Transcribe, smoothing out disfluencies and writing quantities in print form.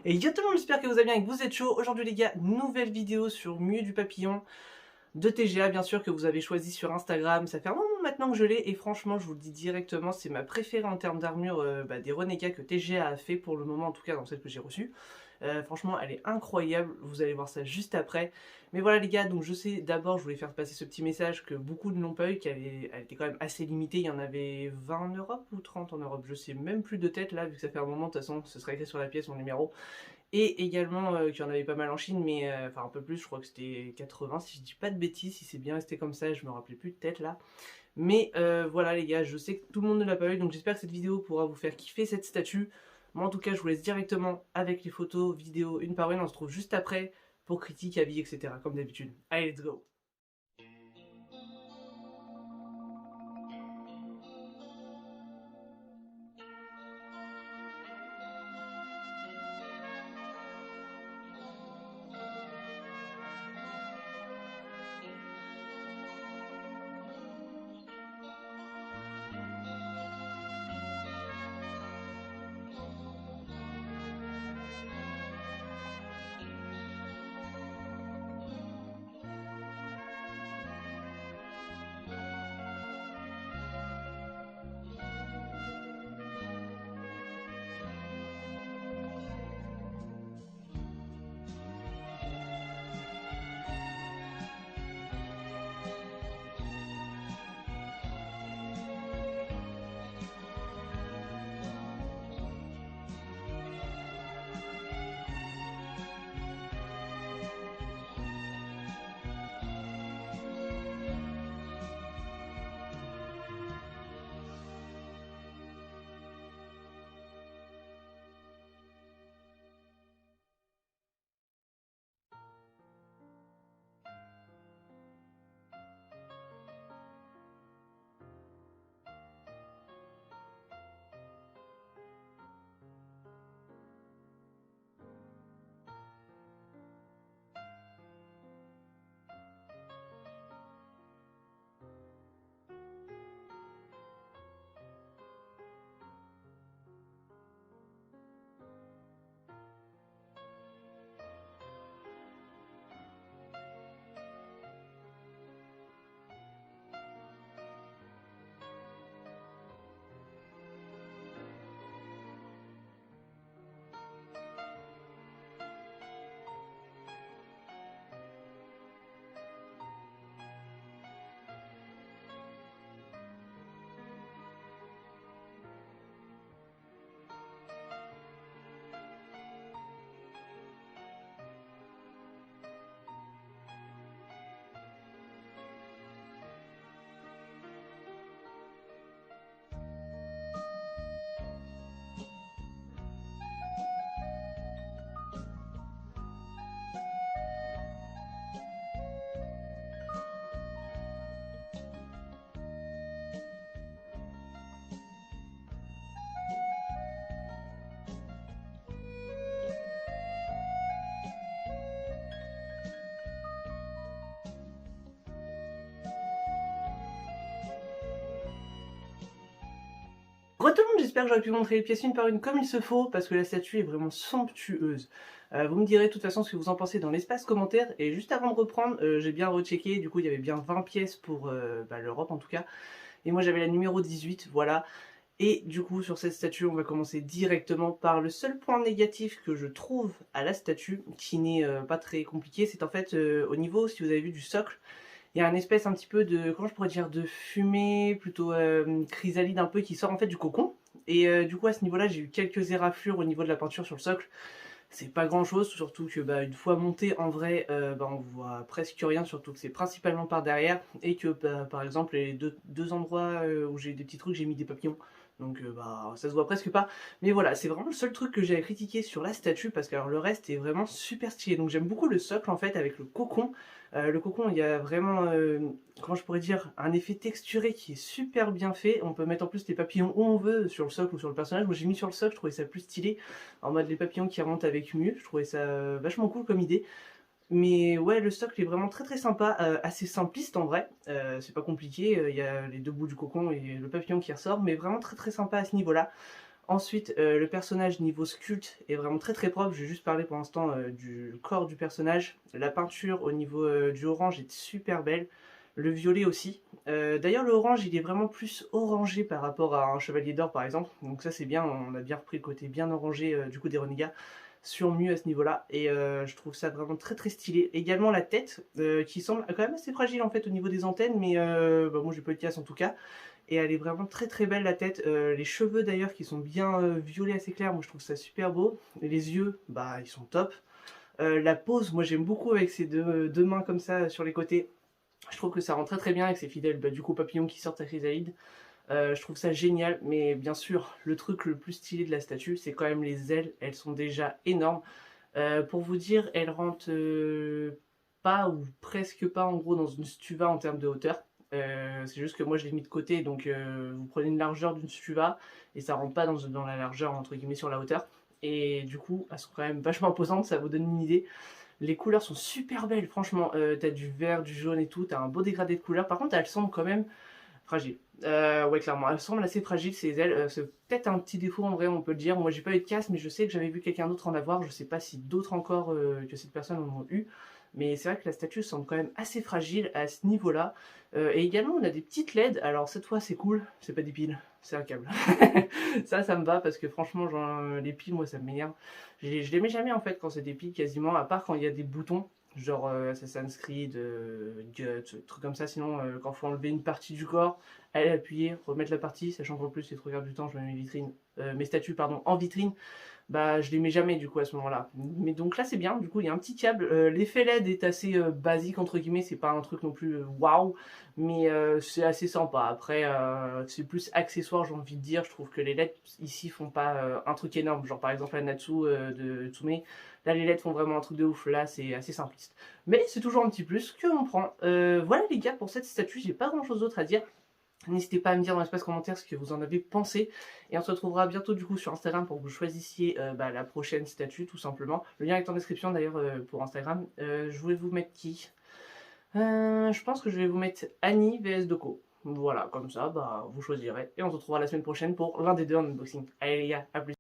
Et yo tout le monde, j'espère que vous allez bien et que vous êtes chaud. Aujourd'hui les gars, nouvelle vidéo sur Mieux du Papillon de TGA, bien sûr, que vous avez choisi sur Instagram. Ça fait un moment maintenant que je l'ai et franchement, je vous le dis directement, c'est ma préférée en termes d'armure des Renegats que TGA a fait pour le moment, en tout cas dans celle que j'ai reçue. Franchement, elle est incroyable, vous allez voir ça juste après. Mais voilà les gars, donc je sais, d'abord je voulais faire passer ce petit message que beaucoup ne l'ont pas eu, elle était quand même assez limitée, il y en avait 20 en Europe ou 30 en Europe, je sais même plus de tête là, vu que ça fait un moment, de toute façon, ce sera écrit sur la pièce mon numéro. Et également qu'il y en avait pas mal en Chine, mais enfin un peu plus, je crois que c'était 80 si je dis pas de bêtises, si c'est bien resté comme ça, je me rappelais plus de tête là. Mais voilà les gars, je sais que tout le monde ne l'a pas eu, donc j'espère que cette vidéo pourra vous faire kiffer cette statue. Moi en tout cas je vous laisse directement avec les photos, vidéos, une par une, on se retrouve juste après pour critique, avis, etc. comme d'habitude. Allez, let's go. Re tout le monde, j'espère que j'aurais pu montrer les pièces une par une comme il se faut, parce que la statue est vraiment somptueuse. Vous me direz de toute façon ce que vous en pensez dans l'espace commentaire, et juste avant de reprendre, j'ai bien rechecké, du coup il y avait bien 20 pièces pour l'Europe en tout cas, et moi j'avais la numéro 18, voilà. Et du coup sur cette statue, on va commencer directement par le seul point négatif que je trouve à la statue, qui n'est pas très compliqué, c'est en fait au niveau, si vous avez vu, du socle, il y a un espèce un petit peu de, comment je pourrais dire, de fumée, plutôt chrysalide un peu, qui sort en fait du cocon. Et du coup à ce niveau-là, j'ai eu quelques éraflures au niveau de la peinture sur le socle. C'est pas grand chose, surtout que une fois monté en vrai, on voit presque rien, surtout que c'est principalement par derrière. Et que par exemple, les deux endroits où j'ai des petits trucs, j'ai mis des papillons. Donc ça se voit presque pas. Mais voilà, c'est vraiment le seul truc que j'ai à critiquer sur la statue, parce que alors, le reste est vraiment super stylé. Donc j'aime beaucoup le socle en fait avec le cocon. Le cocon, il y a vraiment, comment je pourrais dire, un effet texturé qui est super bien fait. On peut mettre en plus les papillons où on veut, sur le socle ou sur le personnage. Moi j'ai mis sur le socle, je trouvais ça plus stylé, en mode les papillons qui remontent avec Mieux. Je trouvais ça vachement cool comme idée. Mais ouais, le socle est vraiment très très sympa, assez simpliste en vrai, c'est pas compliqué, il y a les deux bouts du cocon et le papillon qui ressort, mais vraiment très très sympa à ce niveau-là. Ensuite, le personnage niveau sculpte est vraiment très très propre. Je vais juste parler pour l'instant du corps du personnage. La peinture au niveau du orange est super belle. Le violet aussi. D'ailleurs, le orange, il est vraiment plus orangé par rapport à un chevalier d'or par exemple. Donc ça c'est bien, on a bien repris le côté bien orangé du coup des renégats sur mieux à ce niveau-là. Et je trouve ça vraiment très très stylé. Également la tête, qui semble quand même assez fragile en fait au niveau des antennes, mais bah, moi j'ai pas eu de casse en tout cas. Et elle est vraiment très très belle la tête. Les cheveux d'ailleurs qui sont bien violets assez clairs, moi je trouve ça super beau. Et les yeux, bah ils sont top. La pose, moi j'aime beaucoup avec ces deux mains comme ça sur les côtés. Je trouve que ça rend très très bien avec ses fidèles, bah, du coup papillons qui sortent à chrysalide. Je trouve ça génial, mais bien sûr, le truc le plus stylé de la statue, c'est quand même les ailes. Elles sont déjà énormes. Pour vous dire, elles rentrent pas ou presque pas en gros dans une stuva en termes de hauteur. C'est juste que moi je l'ai mis de côté, donc vous prenez une largeur d'une stuva et ça rentre pas dans la largeur entre guillemets sur la hauteur. Et du coup, elles sont quand même vachement imposantes, ça vous donne une idée. Les couleurs sont super belles, franchement. T'as du vert, du jaune et tout, t'as un beau dégradé de couleurs. Par contre, elles semblent quand même fragiles. Ouais, clairement, elles semblent assez fragiles ces ailes. C'est peut-être un petit défaut en vrai, on peut le dire. Moi, j'ai pas eu de casse, mais je sais que j'avais vu quelqu'un d'autre en avoir. Je sais pas si d'autres encore que cette personne en ont eu. Mais c'est vrai que la statue semble quand même assez fragile à ce niveau-là. Et également, on a des petites LED. Alors, cette fois, c'est cool. C'est pas des piles, c'est un câble. Ça me va parce que franchement, genre, les piles, moi, ça m'énerve. Je les mets jamais en fait quand c'est des piles quasiment, à part quand il y a des boutons. Genre Assassin's Creed, Guts, trucs comme ça. Sinon, quand il faut enlever une partie du corps, aller appuyer, remettre la partie, sachant qu'en plus, c'est trop perdre du temps, je mets mes statues pardon, en vitrine, bah je les mets jamais du coup à ce moment-là. Mais donc là c'est bien, du coup il y a un petit câble. L'effet LED est assez basique entre guillemets, c'est pas un truc non plus waouh, mais c'est assez sympa. Après c'est plus accessoire j'ai envie de dire, je trouve que les LED ici font pas un truc énorme, genre par exemple la Natsu de Tsume, là les LED font vraiment un truc de ouf, là c'est assez simpliste. Mais c'est toujours un petit plus que l'on prend. Voilà les gars pour cette statue, j'ai pas grand chose d'autre à dire. N'hésitez pas à me dire dans l'espace commentaire ce que vous en avez pensé. Et on se retrouvera bientôt du coup sur Instagram pour que vous choisissiez la prochaine statue tout simplement. Le lien est en description d'ailleurs pour Instagram. Je voulais vous mettre qui Je pense que je vais vous mettre Annie vs Doko. Voilà, comme ça, bah, vous choisirez. Et on se retrouvera la semaine prochaine pour l'un des deux en unboxing. Allez les gars, à plus.